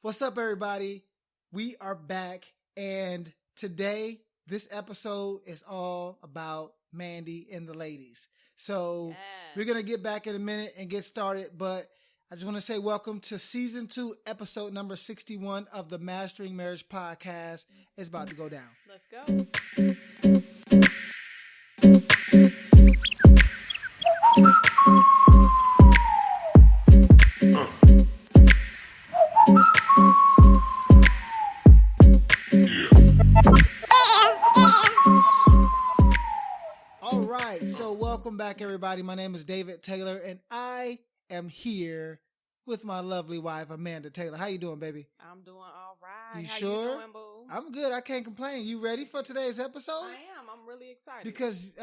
What's up, everybody? We are back, and today, this episode is all about Mandy and the ladies. So, we're going to Yes. get back in a minute and get started, but I just want to say welcome to season 2, episode number 61 of the Mastering Marriage podcast. It's about to go down. Let's go. All right, so welcome back, everybody. My name is David Taylor, and I am here with my lovely wife, Amanda Taylor. How you doing, baby? I'm doing all right. You How sure? you doing, boo? I'm good. I can't complain. You ready for today's episode? I am. I'm really excited. Because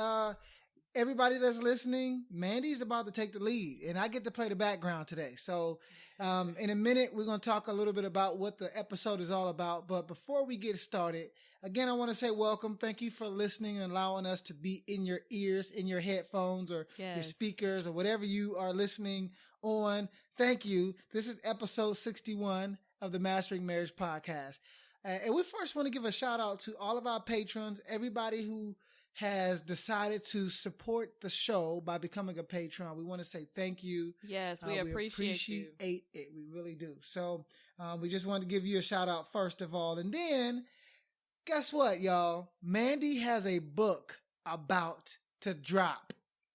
everybody that's listening, Mandy's about to take the lead, and I get to play the background today. So in a minute, we're going to talk a little bit about what the episode is all about. But before we get started, again, I want to say welcome. Thank you for listening and allowing us to be in your ears, in your headphones or your Yes. speakers or whatever you are listening on. Thank you. This is episode 61 of the Mastering Marriage podcast. And we first want to give a shout out to all of our patrons, everybody who has decided to support the show by becoming a patron. We want to say thank you. Yes, we appreciate you. It. We really do. So we just wanted to give you a shout out first of all. And then guess what, y'all? Mandy has a book about to drop.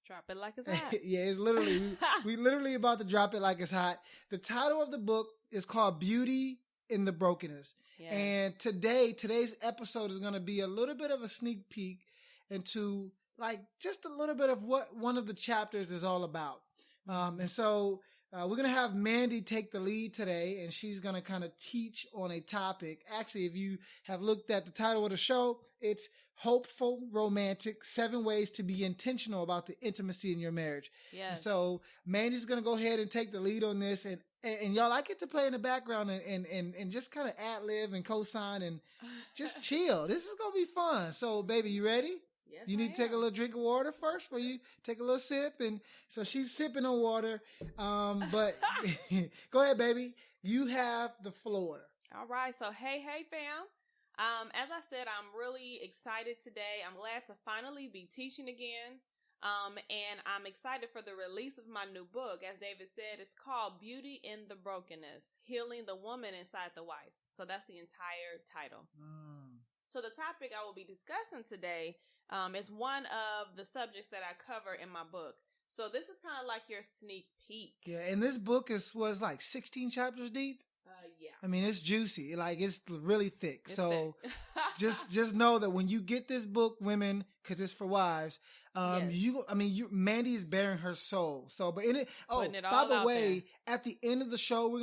Drop it like it's hot. Yeah, it's literally, we literally about to drop it like it's hot. The title of the book is called Beauty in the Brokenness. Yes. And today's episode is going to be a little bit of a sneak peek into like just a little bit of what one of the chapters is all about. And so we're going to have Mandy take the lead today, and she's going to kind of teach on a topic. Actually, if you have looked at the title of the show, it's Hopeful Romantic, 7 Ways to Be Intentional About the Intimacy in Your Marriage. Yes. And so Mandy's going to go ahead and take the lead on this, and y'all, I get to play in the background and just kind of ad-lib and co-sign and just chill. This is going to be fun. So, baby, you ready? Yes, You need to take a little drink of water first before you take a little sip. And so she's sipping on water. But go ahead, baby. You have the floor. All right. So, hey, fam. As I said, I'm really excited today. I'm glad to finally be teaching again. And I'm excited for the release of my new book. As David said, it's called Beauty in the Brokenness, Healing the Woman Inside the Wife. So that's the entire title. So the topic I will be discussing today is one of the subjects that I cover in my book. So this is kind of like your sneak peek. Yeah, and this book was like 16 chapters deep. Yeah. I mean, it's juicy. Like, it's really thick. It's so thick. just know that when you get this book, women, because it's for wives, Yes. Mandy is bearing her soul. So, but in it, Putting it by all the out way, at the end of the show, we're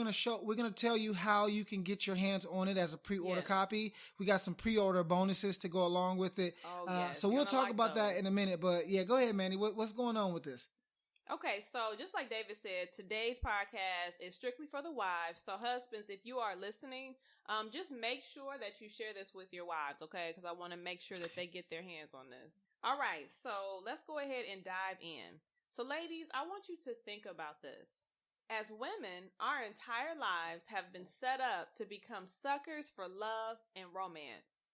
gonna tell you how you can get your hands on it as a pre-order Yes. copy. We got some pre-order bonuses to go along with it. Oh, yes. So You're we'll gonna talk like about that those. in a minute. But yeah, go ahead, Mandy. What's going on with this? Okay, so just like David said, today's podcast is strictly for the wives. So husbands, if you are listening, just make sure that you share this with your wives, okay? Because I want to make sure that they get their hands on this. All right, so let's go ahead and dive in. So ladies, I want you to think about this. As women, our entire lives have been set up to become suckers for love and romance.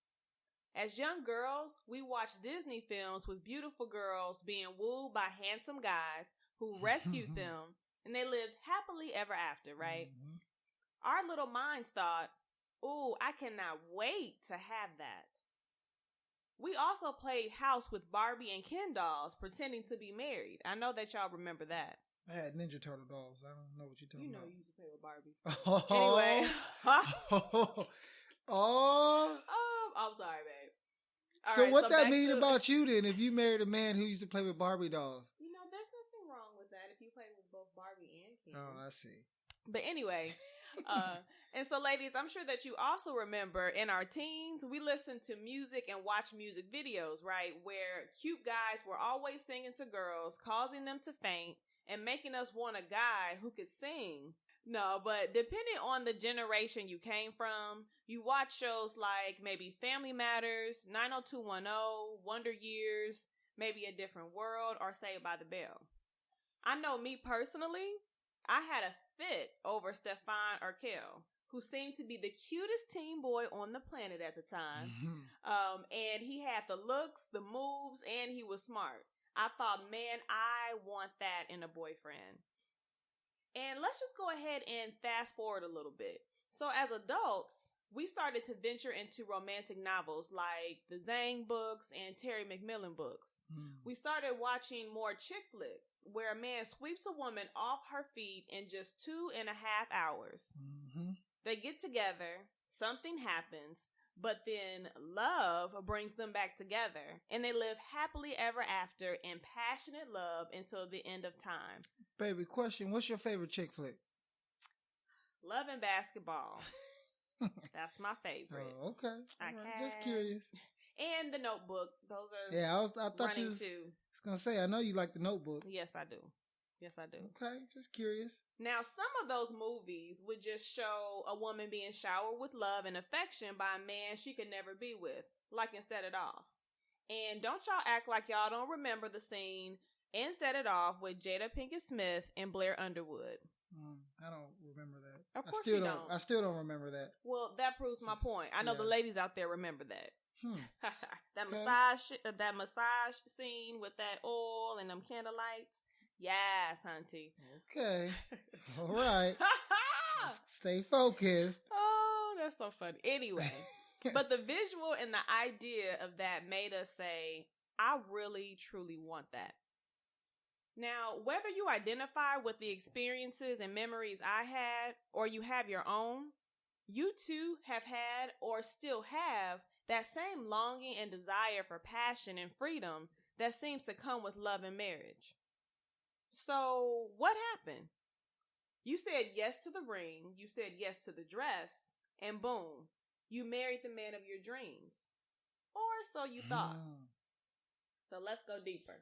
As young girls, we watched Disney films with beautiful girls being wooed by handsome guys who rescued them, and they lived happily ever after, right? Mhm. Our little minds thought, ooh, I cannot wait to have that. We also played house with Barbie and Ken dolls, pretending to be married. I know that y'all remember that. I had Ninja Turtle dolls. I don't know what you're talking You know about. you used to play with Barbies. Oh. Anyway. Oh. I'm sorry, babe. All So right, what that back mean to- about you then if you married a man who used to play with Barbie dolls? You know, there's nothing wrong with that if you play with both Barbie and Ken. Oh, I see. But anyway, and so ladies, I'm sure that you also remember in our teens, we listened to music and watched music videos, right? Where cute guys were always singing to girls, causing them to faint and making us want a guy who could sing. No, but depending on the generation you came from, you watch shows like maybe Family Matters, 90210, Wonder Years, maybe A Different World, or Saved by the Bell. I know me personally, I had a fit over Stefan Urkel, who seemed to be the cutest teen boy on the planet at the time. And he had the looks, the moves, and he was smart. I thought, man, I want that in a boyfriend. And let's just go ahead and fast forward a little bit. So as adults, we started to venture into romantic novels like the Zhang books and Terry McMillan books. We started watching more chick flicks where a man sweeps a woman off her feet in just 2.5 hours. They get together, something happens, but then love brings them back together, and they live happily ever after in passionate love until the end of time. Baby, question, what's your favorite chick flick? Love and Basketball. That's my favorite. Oh, okay. Just curious. And The Notebook. Those are I thought you was going to say, I know you like The Notebook. Yes, I do. Okay, just curious. Now, some of those movies would just show a woman being showered with love and affection by a man she could never be with, like in Set It Off. And don't y'all act like y'all don't remember the scene in Set It Off with Jada Pinkett Smith and Blair Underwood. I don't remember that. Of course you don't. I still don't remember that. Well, that proves my point. I know the ladies out there remember that. That Okay. massage scene with that oil and them candlelights. Yes, hunty. Okay. All right. Stay focused. Oh, that's so funny. Anyway, but the visual and the idea of that made us say, I really, truly want that. Now, whether you identify with the experiences and memories I had, or you have your own, you too have had or still have that same longing and desire for passion and freedom that seems to come with love and marriage. So, what happened? You said yes to the ring, you said yes to the dress, and boom, you married the man of your dreams. Or so you thought. So let's go deeper.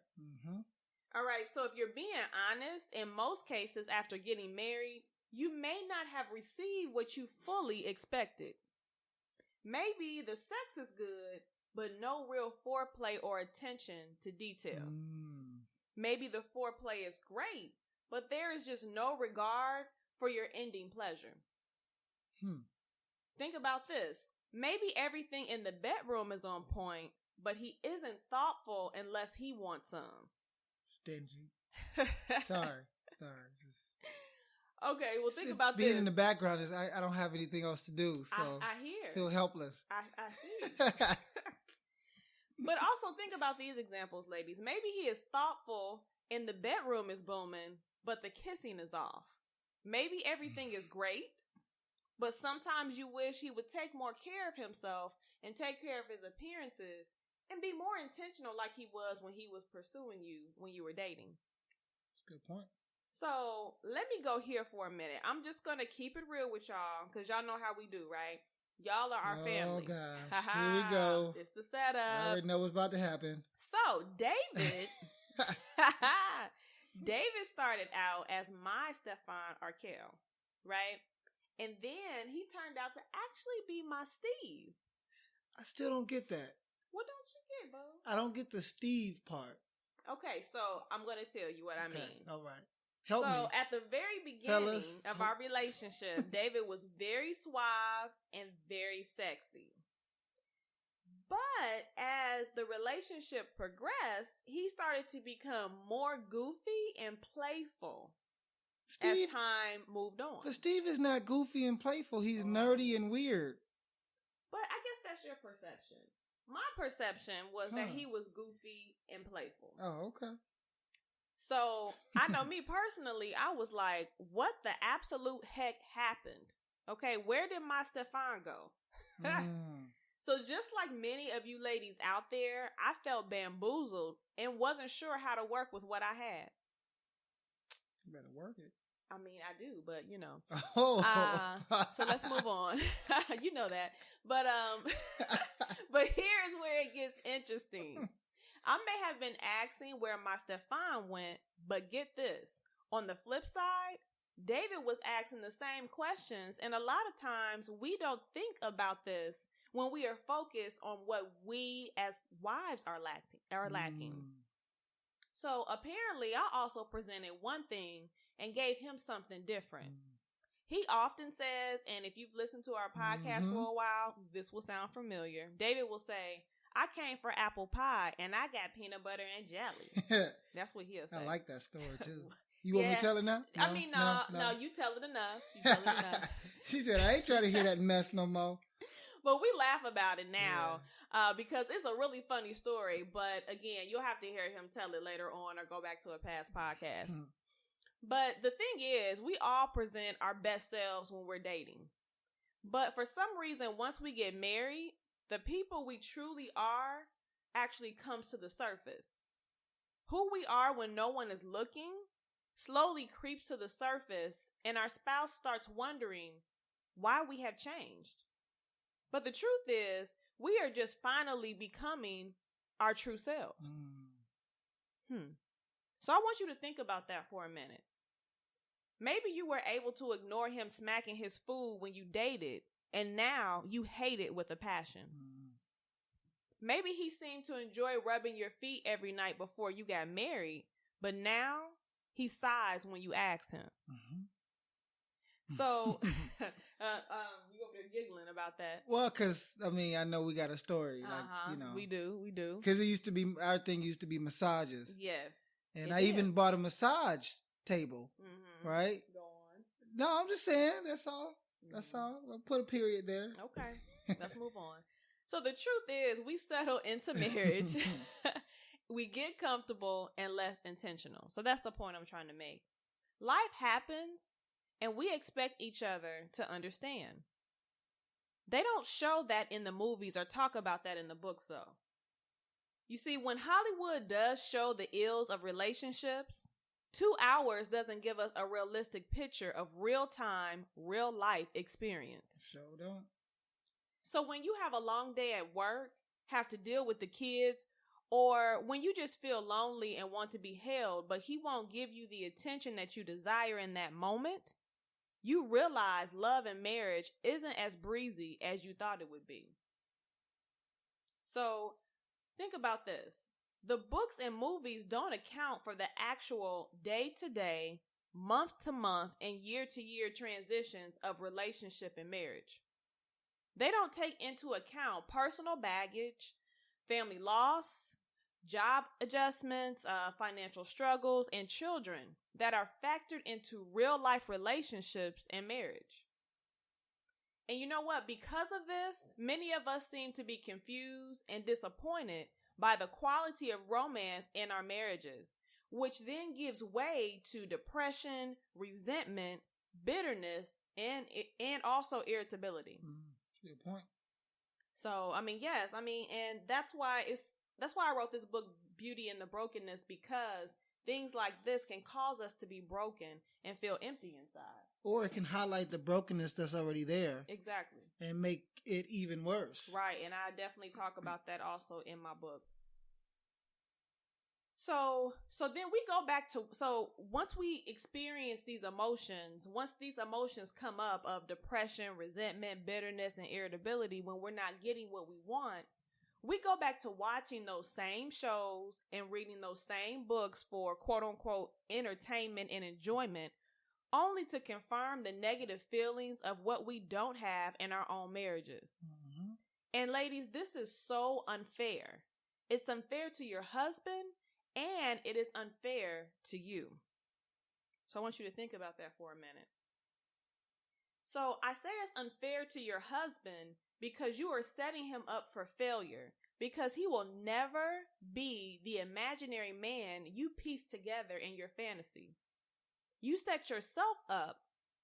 All right, so if you're being honest, in most cases after getting married, you may not have received what you fully expected. Maybe the sex is good, but no real foreplay or attention to detail. Maybe the foreplay is great, but there is just no regard for your ending pleasure. Think about this. Maybe everything in the bedroom is on point, but he isn't thoughtful unless he wants some. Stingy. Sorry. Okay, well, think about being this. in the background is I don't have anything else to do, so I hear. Feel helpless. I see. But also think about these examples, ladies. Maybe he is thoughtful and the bedroom is booming, but the kissing is off. Maybe everything is great, but sometimes you wish he would take more care of himself and take care of his appearances and be more intentional like he was when he was pursuing you when you were dating. That's a good point. So let me go here for a minute. I'm just going to keep it real with y'all because y'all know how we do, right? Y'all are our family. Oh, gosh. Here we go. It's the setup. I already know what's about to happen. So, David, David started out as my Stefan Arkell, right? And then he turned out to actually be my Steve. I still don't get that. What don't you get, Bo? I don't get the Steve part. Okay, so I'm going to tell you what I mean. All right. Help me. So at the very beginning Fellas, of our relationship, David was very suave and very sexy. But as the relationship progressed, he started to become more goofy and playful as time moved on. But Steve is not goofy and playful. He's nerdy and weird. But I guess that's your perception. My perception was that he was goofy and playful. Oh, okay. So, I know me personally, I was like, what the absolute heck happened? Okay, where did my Stefan go? So, just like many of you ladies out there, I felt bamboozled and wasn't sure how to work with what I had. You better work it. I mean, I do, but you know. So let's move on. You know that. But here's where it gets interesting. I may have been asking where my Stefan went, but get this. On the flip side, David was asking the same questions, and a lot of times we don't think about this when we are focused on what we as wives are lacking. So apparently I also presented one thing and gave him something different. He often says, and if you've listened to our podcast for a while, this will sound familiar. David will say, I came for apple pie and I got peanut butter and jelly. That's what he'll say. I like that story too. You want me to tell it now? No, I mean, no, you tell it enough. You tell it enough. She said, I ain't trying to hear that mess no more. But we laugh about it now because it's a really funny story. But again, you'll have to hear him tell it later on or go back to a past podcast. But the thing is, we all present our best selves when we're dating. But for some reason, once we get married, the people we truly are actually comes to the surface. Who we are when no one is looking slowly creeps to the surface, and our spouse starts wondering why we have changed. But the truth is, we are just finally becoming our true selves. So I want you to think about that for a minute. Maybe you were able to ignore him smacking his food when you dated, and now you hate it with a passion. Maybe he seemed to enjoy rubbing your feet every night before you got married, but now he sighs when you ask him. So, you over there giggling about that. Well, because, I mean, I know we got a story. Like, you know. We do. Because our thing used to be massages. Yes. And I even bought a massage table, right? Go on. No, I'm just saying, that's all. That's all. I'll put a period there. Okay. Let's move on. So the truth is, we settle into marriage. We get comfortable and less intentional. So that's the point I'm trying to make. Life happens, and we expect each other to understand. They don't show that in the movies or talk about that in the books, though. You see, when Hollywood does show the ills of relationships, 2 hours doesn't give us a realistic picture of real-time, real-life experience. Sure don't. So when you have a long day at work, have to deal with the kids, or when you just feel lonely and want to be held, but he won't give you the attention that you desire in that moment, you realize love and marriage isn't as breezy as you thought it would be. So think about this. The books and movies don't account for the actual day-to-day, month-to-month, and year-to-year transitions of relationship and marriage. They don't take into account personal baggage, family loss, job adjustments, financial struggles, and children that are factored into real-life relationships and marriage. And you know what? Because of this, many of us seem to be confused and disappointed by the quality of romance in our marriages, which then gives way to depression, resentment, bitterness, and also irritability. Good point. So, I mean, yes, and that's why I wrote this book, Beauty in the Brokenness, because things like this can cause us to be broken and feel empty inside. Or it can highlight the brokenness that's already there. Exactly. And make it even worse. Right, and I definitely talk about that also in my book. So then we go back to, once we experience these emotions, once these emotions come up of depression, resentment, bitterness, and irritability when we're not getting what we want, we go back to watching those same shows and reading those same books for quote unquote entertainment and enjoyment, only to confirm the negative feelings of what we don't have in our own marriages. And ladies, this is so unfair. It's unfair to your husband, and it is unfair to you. So I want you to think about that for a minute. So I say it's unfair to your husband because you are setting him up for failure, because he will never be the imaginary man you piece together in your fantasy. You set yourself up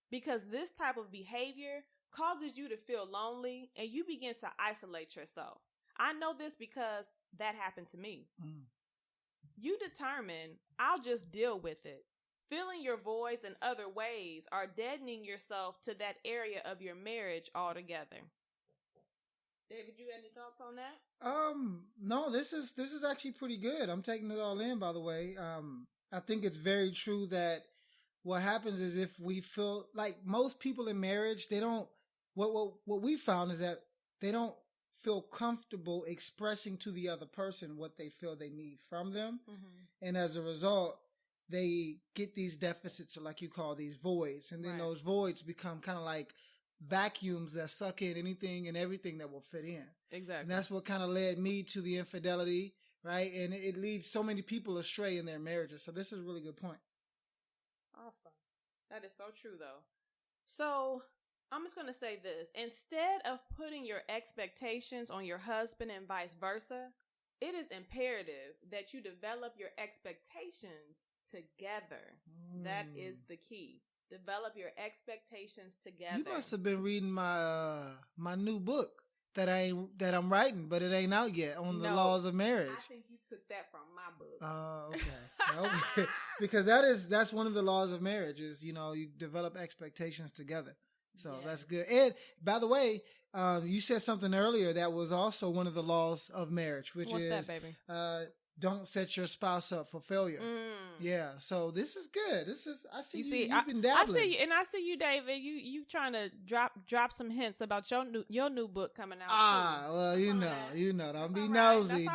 because this type of behavior causes you to feel lonely and you begin to isolate yourself. I know this because that happened to me. You determine, I'll just deal with it. Filling your voids in other ways are deadening yourself to that area of your marriage altogether. David, you got any thoughts on that? No, this is actually pretty good. I'm taking it all in, by the way. I think it's very true that what happens is if we feel like most people in marriage, they don't, what we found is that they don't feel comfortable expressing to the other person what they feel they need from them. And as a result, they get these deficits, or like you call these voids, and then Right. those voids become kind of like vacuums that suck in anything and everything that will fit in. Exactly. And that's what kind of led me to the infidelity, right? And it leads so many people astray in their marriages. So this is a really good point. Awesome. That is so true, though. So I'm just going to say this. Instead of putting your expectations on your husband and vice versa, it is imperative that you develop your expectations together. That is the key. Develop your expectations together. You must have been reading my my new book that I'm writing, but it ain't out yet, on the laws of marriage. I think you took that from my book. Oh, okay. Okay. Because that's one of the laws of marriage is, you develop expectations together. So that's good. And by the way, you said something earlier that was also one of the laws of marriage, which What's is that, baby? Don't set your spouse up for failure. Yeah. So this is good. I see you've been dabbling. I see you, David. You trying to drop some hints about your new book coming out. Well, you know, don't be nosy.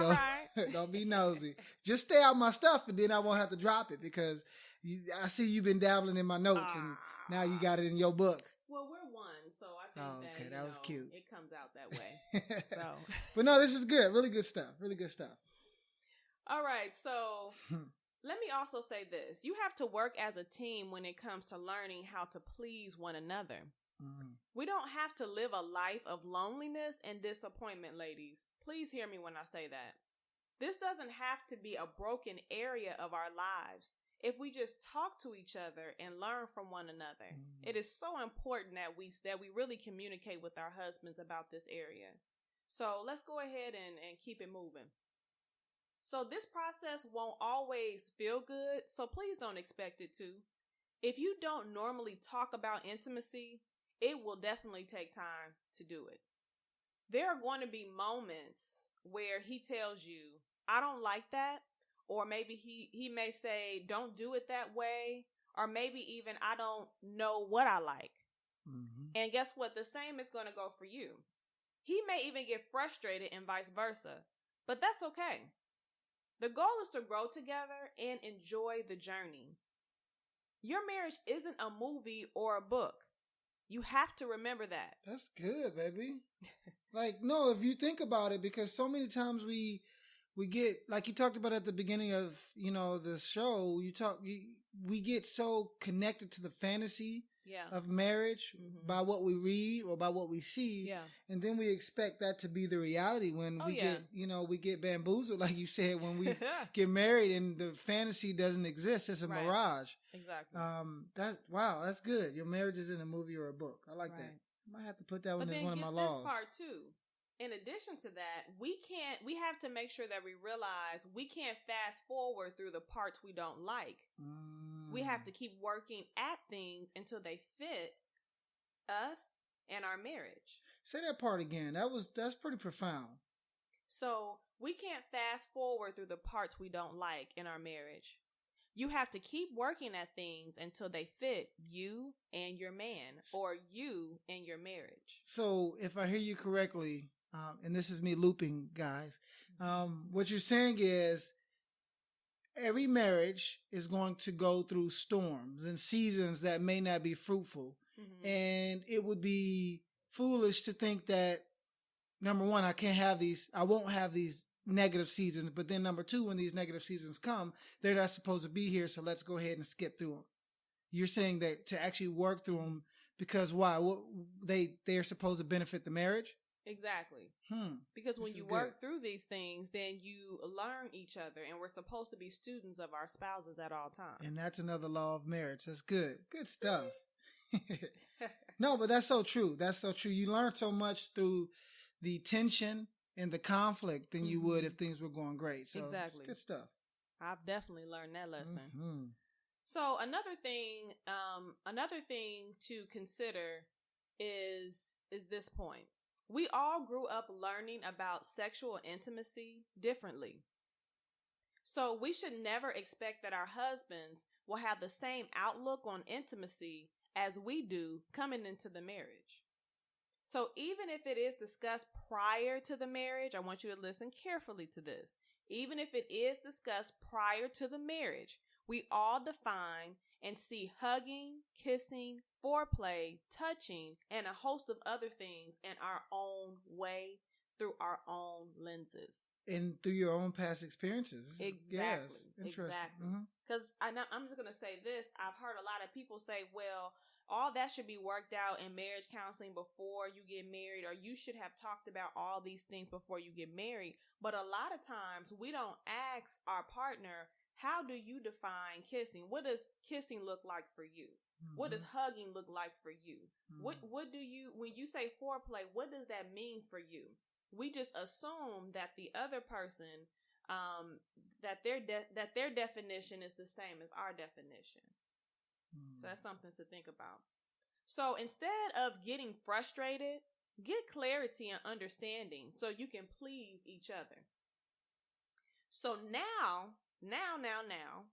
Don't be nosy. Just stay out my stuff, and then I won't have to drop it because I see you've been dabbling in my notes, and now you got it in your book. Well, we're one, so I think that was cute. It comes out that way. So, but no, this is good. Really good stuff. Really good stuff. All right, so let me also say this. You have to work as a team when it comes to learning how to please one another. We don't have to live a life of loneliness and disappointment, ladies. Please hear me when I say that. This doesn't have to be a broken area of our lives. If we just talk to each other and learn from one another, it is so important that we really communicate with our husbands about this area. So let's go ahead and keep it moving. So this process won't always feel good, so please don't expect it to. If you don't normally talk about intimacy, it will definitely take time to do it. There are going to be moments where he tells you, I don't like that. Or maybe he may say, don't do it that way. Or maybe even, I don't know what I like. And guess what? The same is going to go for you. He may even get frustrated and vice versa. But that's okay. The goal is to grow together and enjoy the journey. Your marriage isn't a movie or a book. You have to remember that. That's good, baby. No, if you think about it, because so many times we get, like you talked about at the beginning of, the show, we get so connected to the fantasy of marriage by what we read or by what we see. Yeah. And then we expect that to be the reality when we get bamboozled, like you said, when we get married and the fantasy doesn't exist. It's a mirage. Exactly. That's good. Your marriage isn't a movie or a book. I like that. I might have to put that one as one of my laws. But then get this part too. In addition to that, we have to make sure that we realize we can't fast forward through the parts we don't like. We have to keep working at things until they fit us and our marriage. Say that part again. That's pretty profound. So we can't fast forward through the parts we don't like in our marriage. You have to keep working at things until they fit you and your man, or you and your marriage. So if I hear you correctly, and this is me looping, guys, what you're saying is every marriage is going to go through storms and seasons that may not be fruitful. And it would be foolish to think that, number one, I won't have these negative seasons. But then number two, when these negative seasons come, they're not supposed to be here. So let's go ahead and skip through them. You're saying that to actually work through them, because why? They're supposed to benefit the marriage? Exactly. Because when you work through these things, then you learn each other, and we're supposed to be students of our spouses at all times. And that's another law of marriage. That's good. Good stuff. No, but that's so true. That's so true. You learn so much through the tension and the conflict than you would if things were going great. So exactly. It's good stuff. I've definitely learned that lesson. So another thing to consider is this point. We all grew up learning about sexual intimacy differently. So we should never expect that our husbands will have the same outlook on intimacy as we do coming into the marriage. So even if it is discussed prior to the marriage, I want you to listen carefully to this. Even if it is discussed prior to the marriage, we all define and see hugging, kissing, foreplay, touching, and a host of other things in our own way through our own lenses. And through your own past experiences. Exactly. Yes. Interesting. Exactly. Because I'm just going to say this. I've heard a lot of people say, well, all that should be worked out in marriage counseling before you get married, or you should have talked about all these things before you get married. But a lot of times we don't ask our partner, how do you define kissing? What does kissing look like for you? What does hugging look like for you? What do you, when you say foreplay, what does that mean for you? We just assume that the other person, that their definition is the same as our definition. So that's something to think about. So instead of getting frustrated, get clarity and understanding so you can please each other. So now,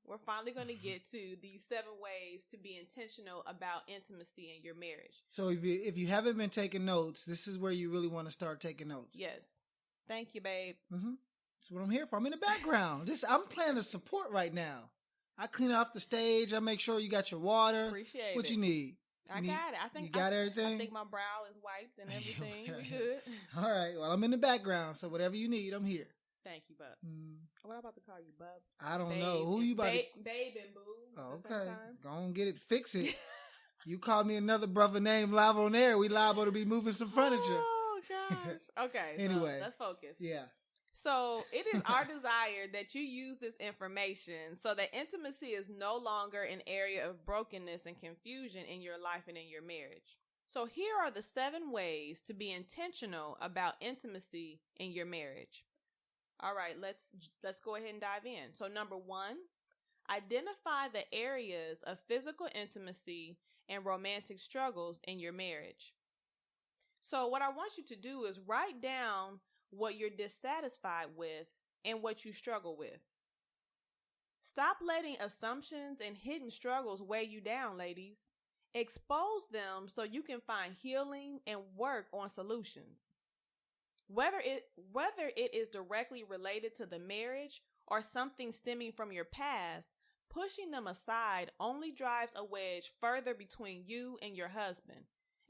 we're finally going to get to these 7 ways to be intentional about intimacy in your marriage. So if you haven't been taking notes, this is where you really want to start taking notes. Yes. Thank you, babe. That's what I'm here for. I'm in the background. I'm playing the support right now. I clean off the stage. I make sure you got your water. Appreciate what it. you need. I got it. I think you got everything. I think my brow is wiped and everything. We good. All right. Well, I'm in the background, so whatever you need, I'm here. Thank you, bub. What am I about to call you, bub? I don't know. Who you about to... Babe and boo. Oh, okay. Go on, get it. Fix it. You call me another brother named live on air, we liable to be moving some furniture. Oh, gosh. Okay. Anyway. So let's focus. Yeah. So it is our desire that you use this information so that intimacy is no longer an area of brokenness and confusion in your life and in your marriage. So here are the 7 ways to be intentional about intimacy in your marriage. All right, let's go ahead and dive in. So number 1, identify the areas of physical intimacy and romantic struggles in your marriage. So what I want you to do is write down what you're dissatisfied with and what you struggle with. Stop letting assumptions and hidden struggles weigh you down, ladies. Expose them so you can find healing and work on solutions. Whether it is directly related to the marriage or something stemming from your past, pushing them aside only drives a wedge further between you and your husband.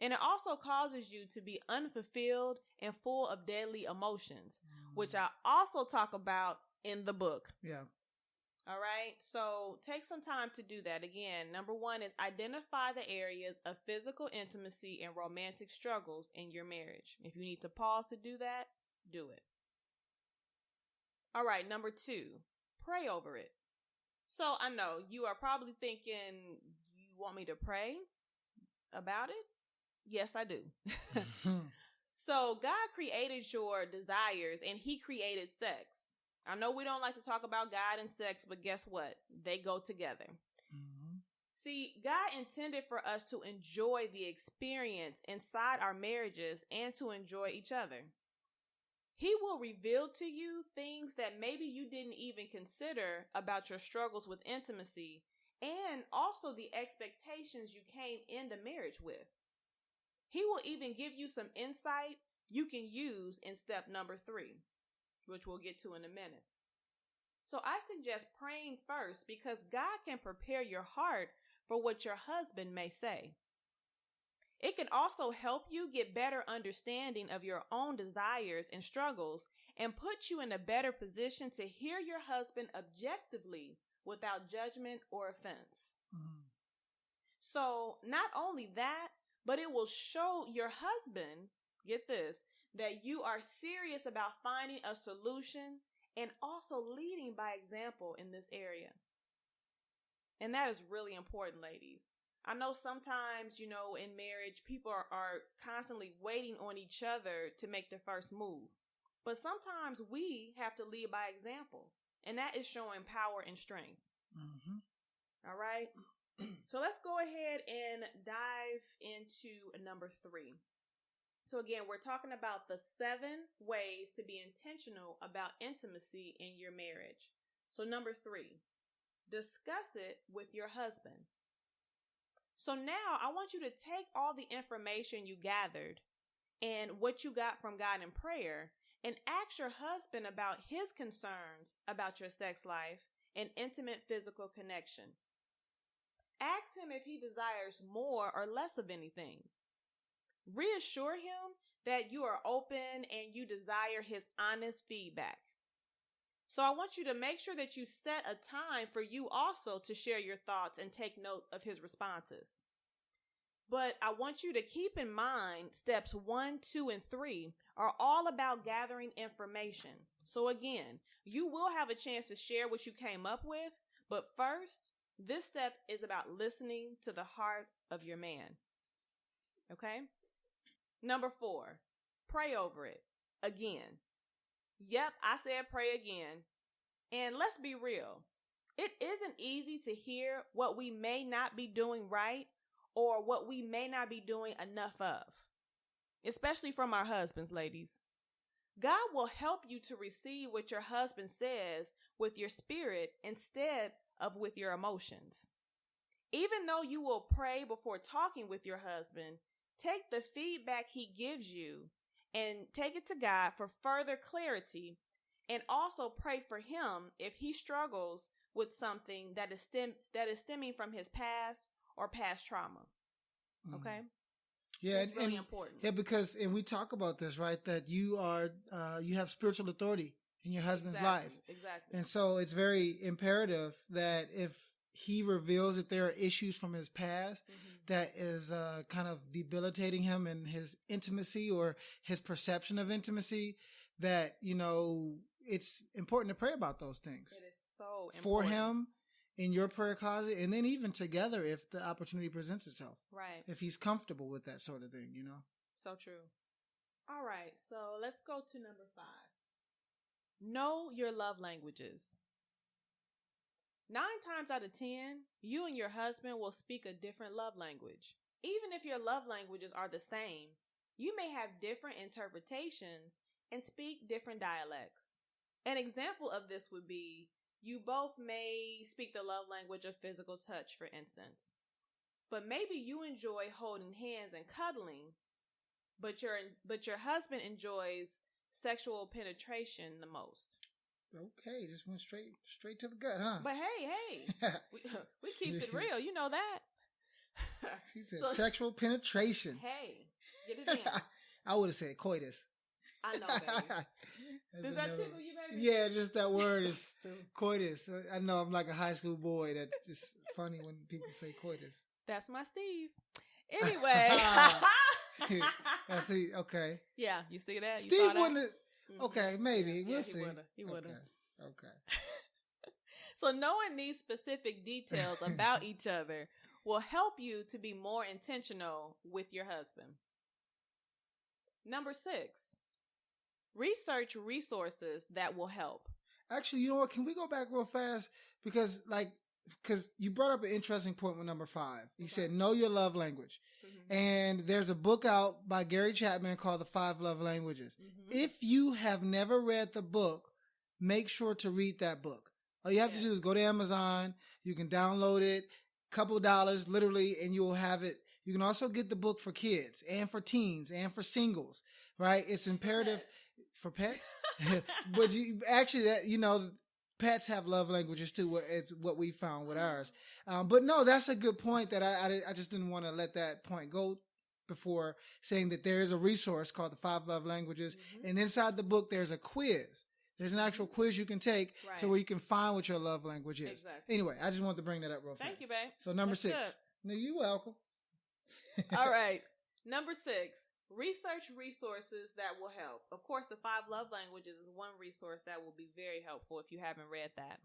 And it also causes you to be unfulfilled and full of deadly emotions, which I also talk about in the book. Yeah. All right. So take some time to do that. Again, number 1 is identify the areas of physical intimacy and romantic struggles in your marriage. If you need to pause to do that, do it. All right. Number 2, pray over it. So I know you are probably thinking, you want me to pray about it? Yes, I do. So God created your desires and he created sex. I know we don't like to talk about God and sex, but guess what? They go together. See, God intended for us to enjoy the experience inside our marriages and to enjoy each other. He will reveal to you things that maybe you didn't even consider about your struggles with intimacy and also the expectations you came into marriage with. He will even give you some insight you can use in step number 3, which we'll get to in a minute. So I suggest praying first because God can prepare your heart for what your husband may say. It can also help you get better understanding of your own desires and struggles and put you in a better position to hear your husband objectively without judgment or offense. So not only that, but it will show your husband, get this, that you are serious about finding a solution and also leading by example in this area. And that is really important, ladies. I know sometimes, in marriage, people are constantly waiting on each other to make the first move. But sometimes we have to lead by example, and that is showing power and strength. All right? So let's go ahead and dive into number 3. So again, we're talking about the 7 ways to be intentional about intimacy in your marriage. So number 3, discuss it with your husband. So now I want you to take all the information you gathered and what you got from God in prayer and ask your husband about his concerns about your sex life and intimate physical connection. Ask him if he desires more or less of anything. Reassure him that you are open and you desire his honest feedback. So I want you to make sure that you set a time for you also to share your thoughts and take note of his responses. But I want you to keep in mind steps 1, 2, and 3 are all about gathering information. So again, you will have a chance to share what you came up with, but first, this step is about listening to the heart of your man. Okay? Number 4, pray over it. Again. Yep, I said pray again. And let's be real. It isn't easy to hear what we may not be doing right or what we may not be doing enough of. Especially from our husbands, ladies. God will help you to receive what your husband says with your spirit instead of with your emotions. Even though you will pray before talking with your husband, take the feedback he gives you and take it to God for further clarity, and also pray for him if he struggles with something that is stemming from his past or past trauma. Okay? Yeah, it's really important. Yeah, because we talk about this, right? That you have spiritual authority in your husband's life. Exactly. And so it's very imperative that if he reveals that there are issues from his past that is kind of debilitating him in his intimacy or his perception of intimacy, that, it's important to pray about those things. It is so important. For him, in your prayer closet, and then even together if the opportunity presents itself. Right. If he's comfortable with that sort of thing, So true. All right, so let's go to number 5. Know your love languages. 9 times out of 10, you and your husband will speak a different love language. Even if your love languages are the same, you may have different interpretations and speak different dialects. An example of this would be, you both may speak the love language of physical touch, for instance. But maybe you enjoy holding hands and cuddling, but your husband enjoys sexual penetration the most. Okay, just went straight to the gut, huh? But hey, we keeps it real. You know that. She said sexual penetration. Hey, get it in. I would have said coitus. I know, baby. Does that tickle you, baby? Yeah, just that word is coitus. I know I'm like a high school boy. That's just funny when people say coitus. That's my Steve. Anyway. I see. Okay. Yeah, you see that? Steve wouldn't. Okay, maybe. We'll see. He would have. Okay. So knowing these specific details about each other will help you to be more intentional with your husband. Number 6, research resources that will help. Actually, you know what? Can we go back real fast? Because you brought up an interesting point with number 5. You said, know your love language. And there's a book out by Gary Chapman called The 5 Love Languages. If you have never read the book, make sure to read that book. All you have to do is go to Amazon. You can download it, couple dollars, literally, and you will have it. You can also get the book for kids and for teens and for singles, right? It's imperative for pets. But you actually, pets have love languages too. It's what we found with ours. But no, that's a good point that I just didn't want to let that point go before saying that there is a resource called the 5 Love Languages. And inside the book, there's a quiz. There's an actual quiz you can take to where you can find what your love language is. Exactly. Anyway, I just wanted to bring that up real fast. Thank you, babe. So number That's 6. good. No, you're welcome. All right. Number 6, research resources that will help. Of course, the 5 love languages is one resource that will be very helpful if you haven't read that.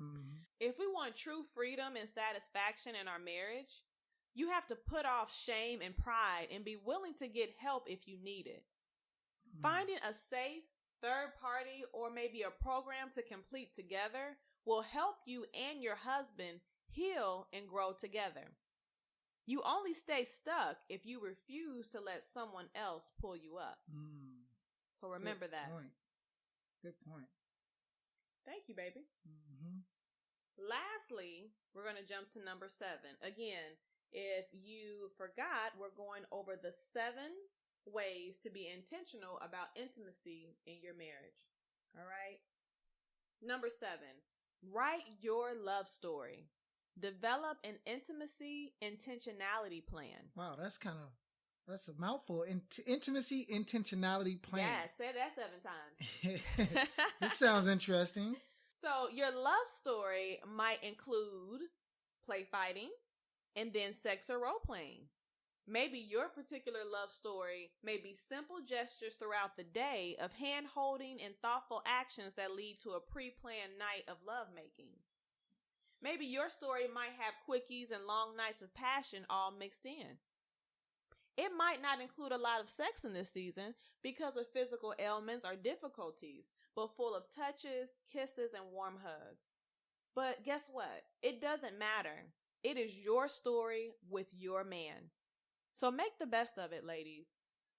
If we want true freedom and satisfaction in our marriage, you have to put off shame and pride and be willing to get help if you need it. Finding a safe third party or maybe a program to complete together will help you and your husband heal and grow together. You only stay stuck if you refuse to let someone else pull you up. So remember that. Good point. Thank you, baby. Lastly, we're going to jump to number 7. Again, if you forgot, we're going over the 7 ways to be intentional about intimacy in your marriage. All right. Number 7, Write your love story. Develop an intimacy intentionality plan. Wow, that's a mouthful. Intimacy intentionality plan. Yes, say that 7 times. This sounds interesting. So your love story might include play fighting and then sex or role playing. Maybe your particular love story may be simple gestures throughout the day of hand holding and thoughtful actions that lead to a pre-planned night of lovemaking. Maybe your story might have quickies and long nights of passion all mixed in. It might not include a lot of sex in this season because of physical ailments or difficulties, but full of touches, kisses, and warm hugs. But guess what? It doesn't matter. It is your story with your man. So make the best of it, ladies.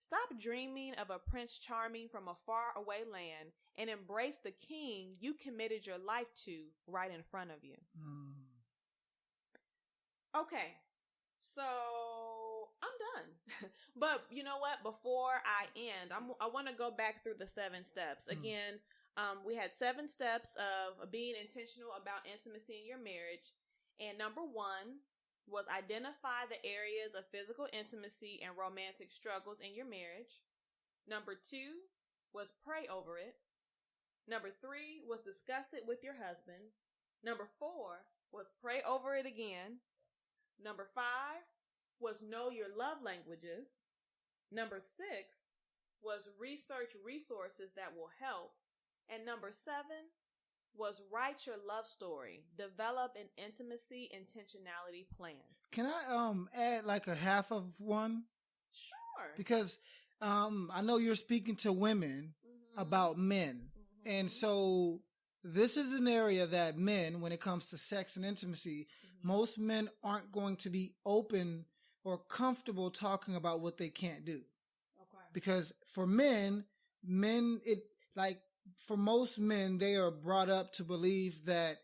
Stop dreaming of a Prince Charming from a faraway land and embrace the king you committed your life to right in front of you. Okay, so I'm done. But you know what? Before I end, I want to go back through the 7 steps. Again, we had 7 steps of being intentional about intimacy in your marriage. And number 1 was identify the areas of physical intimacy and romantic struggles in your marriage. Number 2 was pray over it. Number 3 was discuss it with your husband. Number 4 was pray over it again. Number 5 was know your love languages. Number 6 was research resources that will help. And number 7 was write your love story. Develop an intimacy intentionality plan. Can I add like a half of one? Sure. Because I know you're speaking to women about men. And so this is an area that men, when it comes to sex and intimacy, most men aren't going to be open or comfortable talking about what they can't do. Okay. Because for for most men, they are brought up to believe that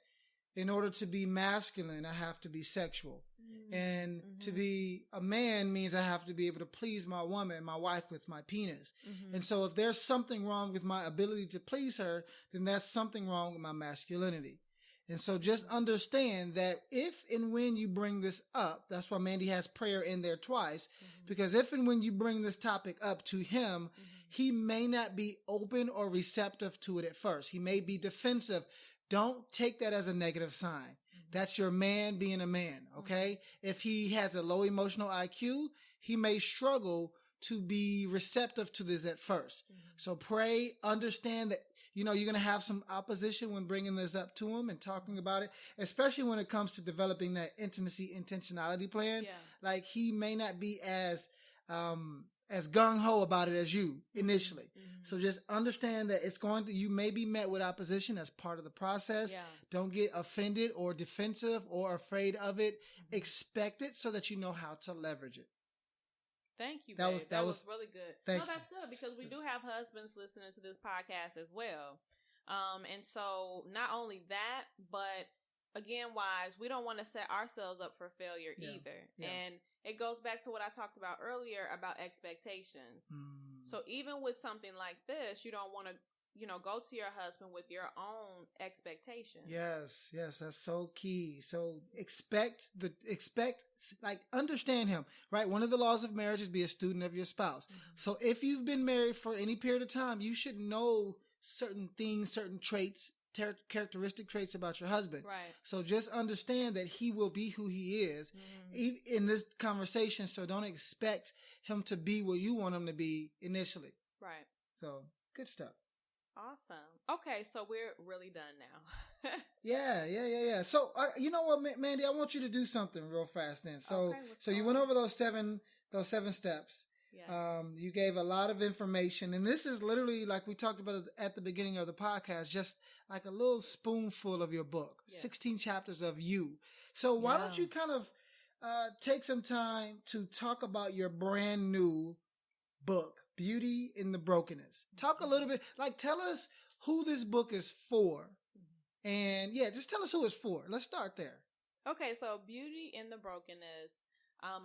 in order to be masculine, I have to be sexual. And to be a man means I have to be able to please my woman, my wife, with my penis. And so if there's something wrong with my ability to please her, then that's something wrong with my masculinity. And so just understand that if and when you bring this up, that's why Mandy has prayer in there twice, because if and when you bring this topic up to him, he may not be open or receptive to it at first. He may be defensive. Don't take that as a negative sign. That's your man being a man, okay? If he has a low emotional IQ, he may struggle to be receptive to this at first. So pray, understand that, you're going to have some opposition when bringing this up to him and talking about it, especially when it comes to developing that intimacy intentionality plan. Yeah. Like he may not be as gung-ho about it as you initially. So just understand that you may be met with opposition as part of the process. Yeah. Don't get offended or defensive or afraid of it. Expect it so that you know how to leverage it. Thank you, babe. That was really good. That's good because we do have husbands listening to this podcast as well. And so not only that, but again, wives, we don't want to set ourselves up for failure either. Yeah. And it goes back to what I talked about earlier about expectations. So even with something like this, you don't want to, go to your husband with your own expectations. Yes, that's so key. So understand him, right? One of the laws of marriage is be a student of your spouse. So if you've been married for any period of time, you should know certain things, certain traits, characteristic traits about your husband. Right. So just understand that he will be who he is in this conversation. So don't expect him to be what you want him to be initially. Right. So good stuff. Awesome. Okay, so we're really done now. Yeah. So you know what, Mandy, I want you to do something real fast then. So you went over those seven steps. Yes. You gave a lot of information, and this is literally like we talked about at the beginning of the podcast, just like a little spoonful of your book, 16 chapters of you. So why don't you kind of take some time to talk about your brand new book, Beauty in the Brokenness. Talk a little bit, tell us who this book is for. And just tell us who it's for. Let's start there. Okay, so Beauty in the Brokenness.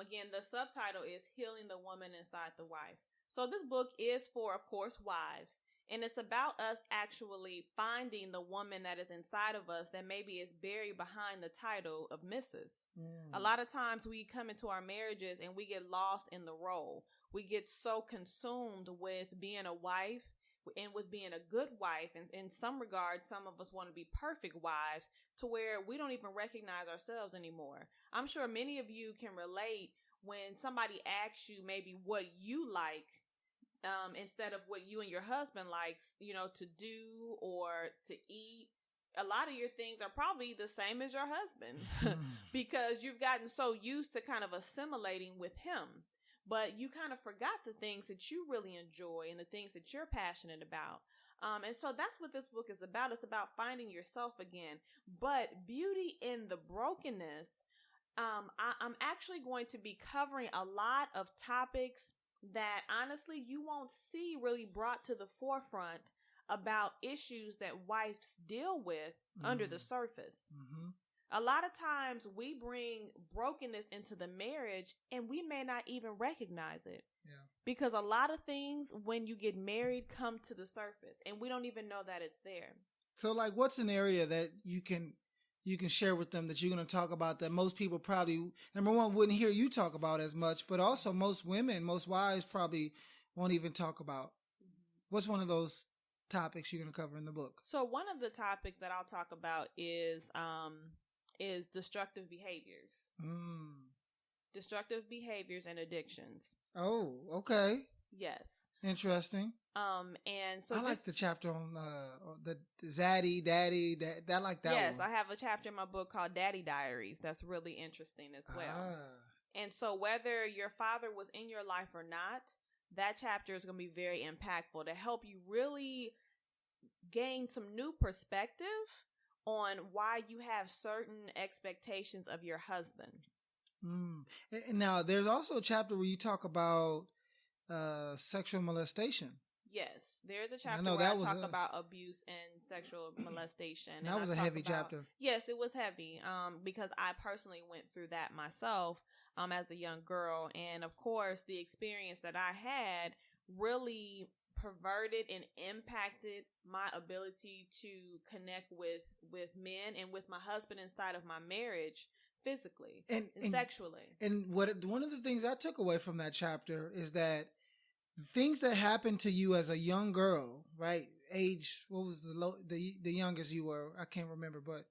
Again, the subtitle is Healing the Woman Inside the Wife. So this book is for, of course, wives. And it's about us actually finding the woman that is inside of us that maybe is buried behind the title of Mrs. A lot of times we come into our marriages and we get lost in the role. We get so consumed with being a wife and with being a good wife. And in some regards, some of us want to be perfect wives to where we don't even recognize ourselves anymore. I'm sure many of you can relate when somebody asks you maybe what you like instead of what you and your husband likes, to do or to eat. A lot of your things are probably the same as your husband because you've gotten so used to kind of assimilating with him. But you kind of forgot the things that you really enjoy and the things that you're passionate about. And so that's what this book is about. It's about finding yourself again. But beauty in the brokenness, I'm actually going to be covering a lot of topics that honestly you won't see really brought to the forefront about issues that wives deal with under the surface. Mm-hmm. A lot of times we bring brokenness into the marriage and we may not even recognize it. Yeah. Because a lot of things when you get married come to the surface and we don't even know that it's there. So like what's an area that you can share with them that you're going to talk about that most people probably, number one, wouldn't hear you talk about as much, but also most women, most wives probably won't even talk about? What's one of those topics you're going to cover in the book? So one of the topics that I'll talk about is destructive behaviors. Destructive behaviors and addictions. Oh, okay. Yes. Interesting. And so I like the chapter on the zaddy, daddy. That like that. Yes, one. I have a chapter in my book called Daddy Diaries. That's really interesting as well. And so whether your father was in your life or not, that chapter is going to be very impactful to help you really gain some new perspective on why you have certain expectations of your husband. And now, there's also a chapter where you talk about sexual molestation. Yes, there's a chapter where I talk about abuse and sexual molestation. And that was a heavy chapter. Yes, it was heavy because I personally went through that myself as a young girl. And of course, the experience that I had really perverted and impacted my ability to connect with men and with my husband inside of my marriage physically and sexually. And one of the things I took away from that chapter is that things that happened to you as a young girl, right? Age, what was the youngest you were? I can't remember, but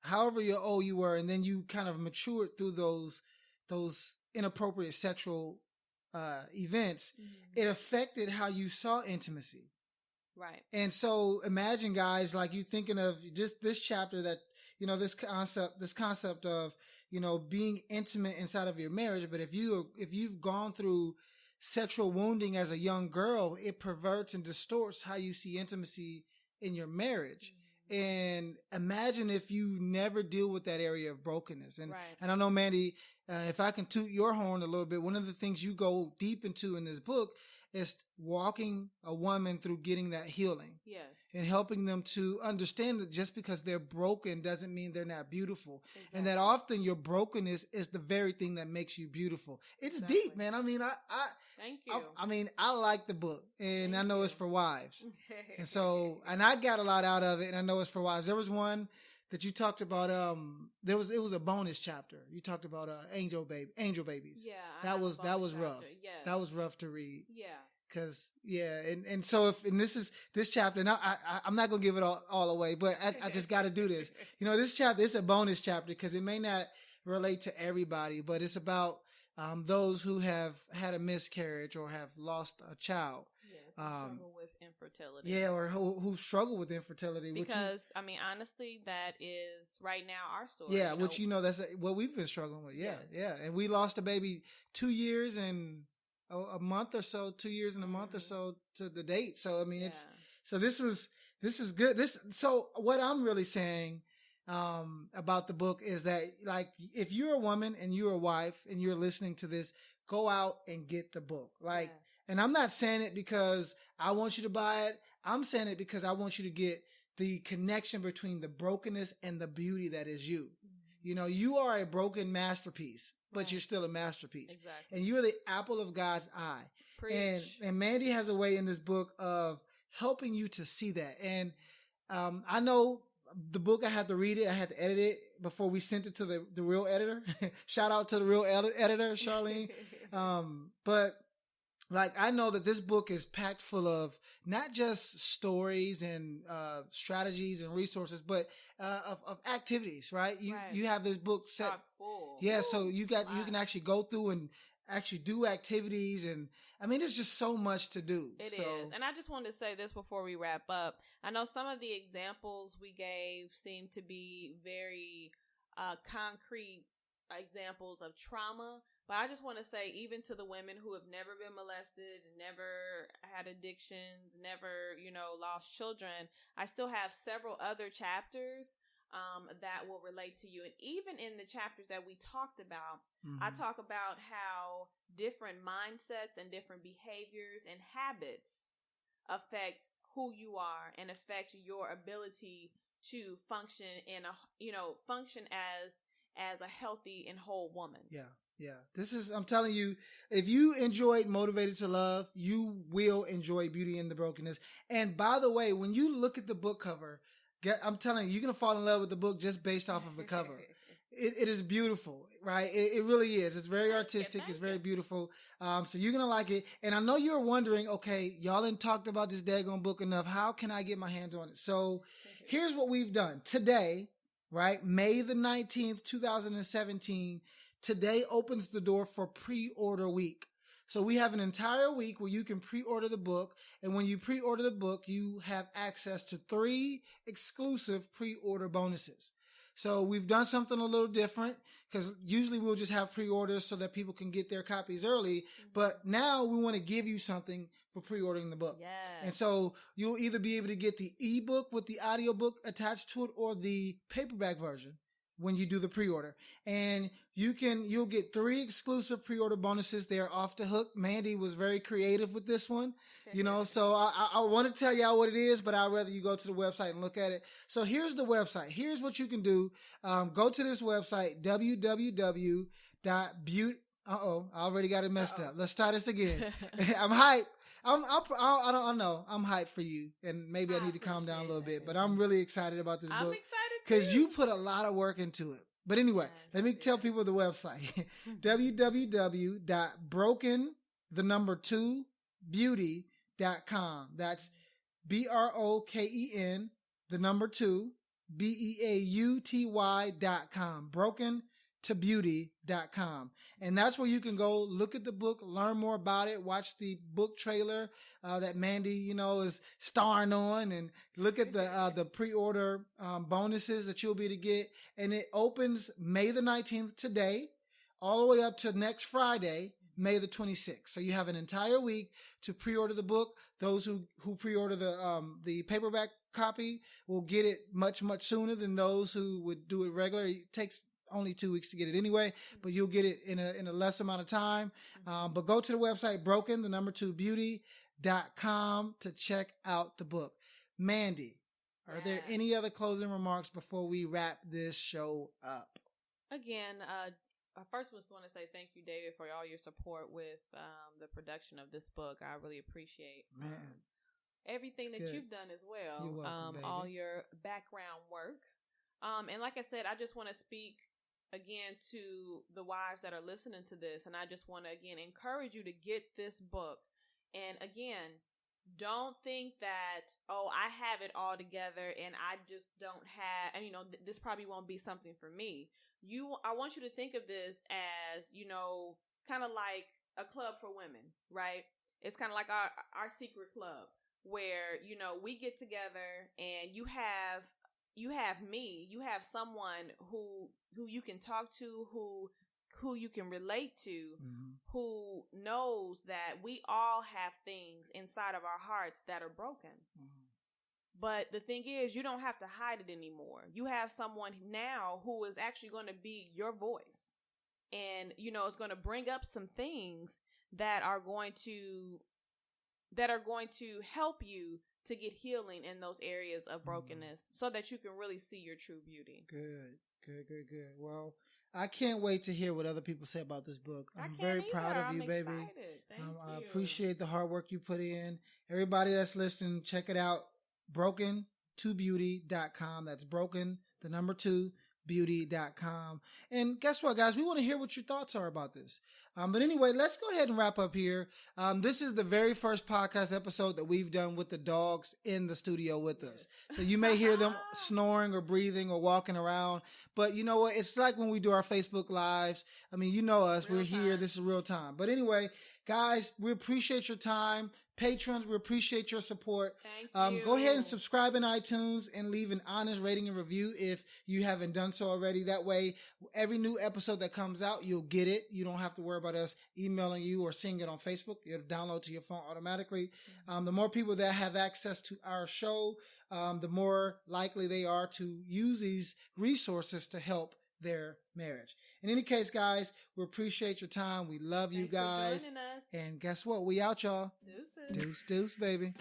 however old you were, and then you kind of matured through those inappropriate sexual events. It affected how you saw intimacy. Right. And so imagine, guys, like you thinking of just this chapter that, this concept of, being intimate inside of your marriage. But if you've gone through sexual wounding as a young girl, it perverts and distorts how you see intimacy in your marriage. And imagine if you never deal with that area of brokenness. And, and I know, Mandy, if I can toot your horn a little bit, one of the things you go deep into in this book is walking a woman through getting that healing. Yes. And helping them to understand that just because they're broken doesn't mean they're not beautiful. Exactly. And that often your brokenness is the very thing that makes you beautiful. It's deep, man. I mean, Thank you. I mean, I like the book, and I know it's for wives. And so, and I got a lot out of it, and I know it's for wives. There was one that you talked about. It was a bonus chapter. You talked about angel babies. Yeah, that was rough. Yes. That was rough to read. Yeah. Cause and so this chapter, and I'm not gonna give it all away, but I just got to do this. This chapter, it's a bonus chapter because it may not relate to everybody, but it's about those who have had a miscarriage or have lost a child. Yes, struggle with infertility. Yeah, or who struggle with infertility. Because I mean, honestly, that is right now our story. Yeah, which that's what we've been struggling with. Yeah, yes. Yeah, and we lost a baby 2 years and a month or so, 2 years and a month or so to the date. So I mean, this is good. So what I'm really saying about the book is that, like, if you're a woman and you're a wife and you're listening to this, go out and get the book. Like, and I'm not saying it because I want you to buy it. I'm saying it because I want you to get the connection between the brokenness and the beauty that is you. You are a broken masterpiece, but you're still a masterpiece. Exactly. And you're the apple of God's eye. Preach. And Mandy has a way in this book of helping you to see that. And I know the book, I had to read it, I had to edit it before we sent it to the real editor. Shout out to the real editor, Charlene. But like, I know that this book is packed full of not just stories and strategies and resources, but of activities, right? You have this book set full. yeah. So you can actually go through and actually do activities, and I mean, it's just so much to do. It is. And I just wanted to say this before we wrap up. I know some of the examples we gave seem to be very concrete examples of trauma. But I just want to say, even to the women who have never been molested, never had addictions, never, lost children, I still have several other chapters that will relate to you. And even in the chapters that we talked about, I talk about how different mindsets and different behaviors and habits affect who you are and affect your ability to function function as a healthy and whole woman. Yeah. Yeah. I'm telling you, if you enjoyed Motivated to Love, you will enjoy Beauty in the Brokenness. And by the way, when you look at the book cover, I'm telling you, you're going to fall in love with the book just based off of the cover. It is beautiful, right? It really is. It's very artistic. It's very beautiful. So you're going to like it. And I know you're wondering, okay, y'all didn't talked about this daggone book enough. How can I get my hands on it? So here's what we've done today, right? May the 19th, 2017. Today opens the door for pre-order week. So we have an entire week where you can pre-order the book. And when you pre-order the book, you have access to 3 exclusive pre-order bonuses. So we've done something a little different, because usually we'll just have pre-orders so that people can get their copies early. But now we want to give you something for pre-ordering the book. Yes. And so you'll either be able to get the ebook with the audiobook attached to it or the paperback version when you do the pre-order. And you'll get 3 exclusive pre-order bonuses. They're off the hook. Mandy was very creative with this one, so I want to tell y'all what it is, but I'd rather you go to the website and look at it. So here's the website. Here's what you can do. Go to this website, www.beauty. I already got it messed up. Let's try this again. I'm hyped. I don't know. I'm hyped for you, and maybe I need to calm down a little bit, but I'm really excited about this book. I'm excited because you put a lot of work into it. But anyway, let me tell people the website. www.broken2beauty.com. That's BROKEN 2 BEAUTY.com. broken2beauty.com. And that's where you can go look at the book, learn more about it, watch the book trailer that Mandy, is starring on, and look at the pre-order bonuses that you'll be able to get. And it opens May the 19th today, all the way up to next Friday, May the 26th. So you have an entire week to pre-order the book. Those who pre-order the paperback copy will get it much, much sooner than those who would do it regularly. It takes only 2 weeks to get it anyway, but you'll get it in a less amount of time. But go to the website, broken2beauty.com, to check out the book. Mandy, are there any other closing remarks before we wrap this show up? Again, I first just want to say thank you, David, for all your support with the production of this book. I really appreciate everything that you've done as well. You're welcome, all your background work. And like I said, I just want to speak again to the wives that are listening to this. And I just want to, again, encourage you to get this book. And again, don't think that, I have it all together and I just don't have, and this probably won't be something for me. I want you to think of this as, kind of like a club for women, right? It's kind of like our secret club where, we get together and you have me, you have someone who you can talk to, who you can relate to, who knows that we all have things inside of our hearts that are broken. But the thing is, you don't have to hide it anymore. You have someone now who is actually going to be your voice. And, it's going to bring up some things that are going to help you to get healing in those areas of brokenness so that you can really see your true beauty. Good. Well, I can't wait to hear what other people say about this book. I'm very proud of you, baby. Thank you. I appreciate the hard work you put in. Everybody that's listening, check it out. broken2beauty.com. That's broken, the number 2, beauty.com. And guess what, guys? We want to hear what your thoughts are about this. But anyway, let's go ahead and wrap up here. This is the very first podcast episode that we've done with the dogs in the studio with us. So you may hear them snoring or breathing or walking around. But you know what? It's like when we do our Facebook Lives. I mean, you know us. We're here. This is real time. But anyway, guys, we appreciate your time. Patrons, we appreciate your support. Thank you. Go ahead and subscribe in iTunes and leave an honest rating and review if you haven't done so already. That way, every new episode that comes out, you'll get it. You don't have to worry about us emailing you or seeing it on Facebook. It'll download to your phone automatically. The more people that have access to our show, the more likely they are to use these resources to help their marriage. In any case, guys, we appreciate your time. We love you guys. For joining us. And guess what? We out, y'all. Deuces. Deuce, baby.